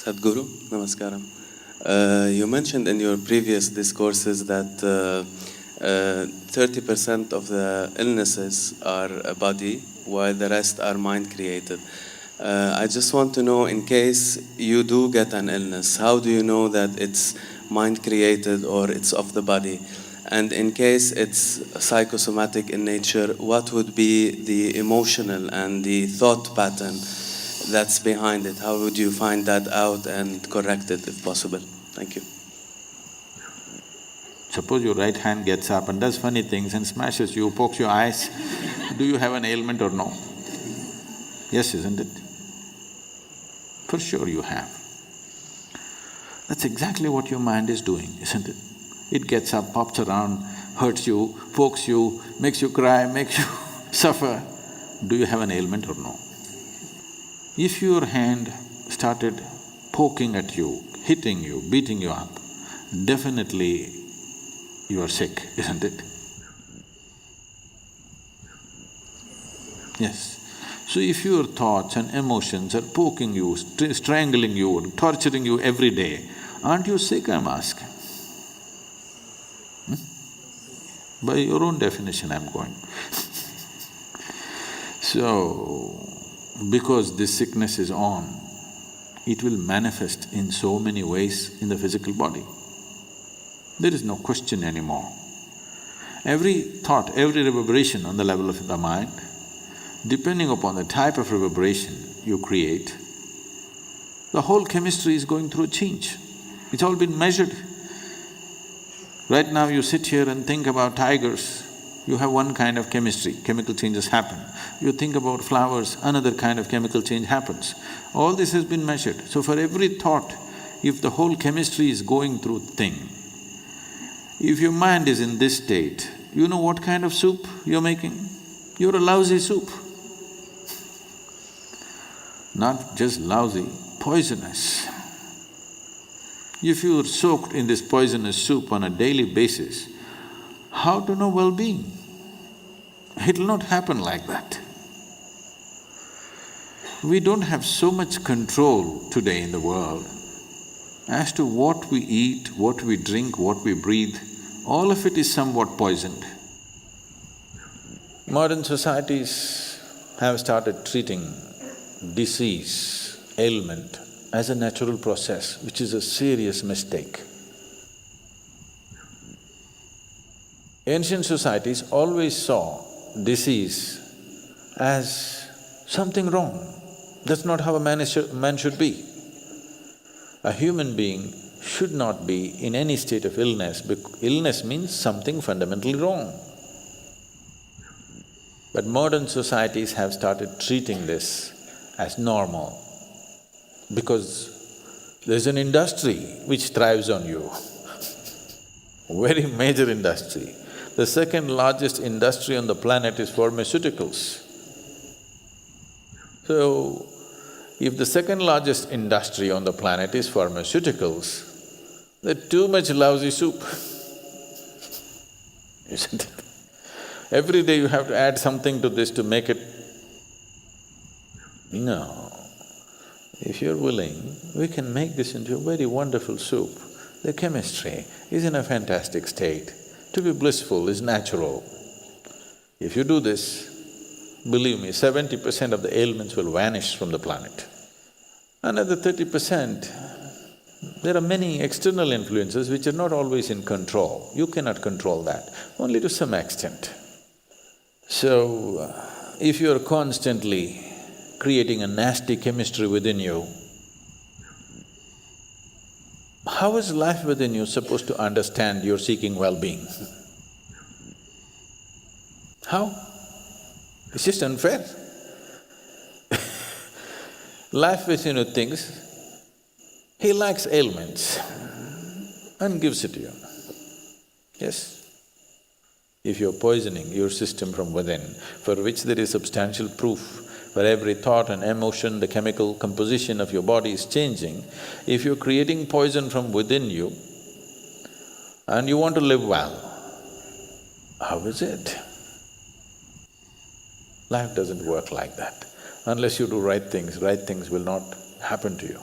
Sadhguru, namaskaram. You mentioned in your previous discourses that 30% of the illnesses are body, while the rest are mind-created. I just want to know, in case you do get an illness, how do you know that it's mind-created or it's of the body? And in case it's psychosomatic in nature, what would be the emotional and the thought pattern that's behind it? How would you find that out and correct it if possible? Thank you. Suppose your right hand gets up and does funny things and smashes you, pokes your eyes, do you have an ailment or no? Yes, isn't it? For sure you have. That's exactly what your mind is doing, isn't it? It gets up, pops around, hurts you, pokes you, makes you cry, makes you suffer. Do you have an ailment or no? If your hand started poking at you, hitting you, beating you up, definitely you are sick, isn't it? Yes. So if your thoughts and emotions are poking you, strangling you, torturing you every day, aren't you sick, I'm asking? By your own definition I'm going. So, because this sickness is on, it will manifest in so many ways in the physical body. There is no question anymore. Every thought, every reverberation on the level of the mind, depending upon the type of reverberation you create, the whole chemistry is going through a change. It's all been measured. Right now you sit here and think about tigers, you have one kind of chemistry, chemical changes happen. You think about flowers, another kind of chemical change happens. All this has been measured. So for every thought, if the whole chemistry is going through thing, if your mind is in this state, you know what kind of soup you're making? You're a lousy soup. Not just lousy, poisonous. If you're soaked in this poisonous soup on a daily basis, how to know well-being? It'll not happen like that. We don't have so much control today in the world as to what we eat, what we drink, what we breathe, all of it is somewhat poisoned. Modern societies have started treating disease, ailment as a natural process, which is a serious mistake. Ancient societies always saw disease as something wrong. That's not how a man should be. A human being should not be in any state of illness, because illness means something fundamentally wrong. But modern societies have started treating this as normal, because there's an industry which thrives on you, very major industry. The second largest industry on the planet is pharmaceuticals. So, if the second largest industry on the planet is pharmaceuticals, there's too much lousy soup, isn't it? Every day you have to add something to this to make it… No. If you're willing, we can make this into a very wonderful soup. The chemistry is in a fantastic state. To be blissful is natural. If you do this, believe me, 70% of the ailments will vanish from the planet. Another 30%, there are many external influences which are not always in control. You cannot control that, only to some extent. So, if you're constantly creating a nasty chemistry within you, how is life within you supposed to understand you're seeking well-being? How? It's just unfair. Life within you thinks, he likes ailments and gives it to you. Yes? If you're poisoning your system from within, for which there is substantial proof, for every thought and emotion, the chemical composition of your body is changing, if you're creating poison from within you and you want to live well, how is it? Life doesn't work like that. Unless you do right things will not happen to you.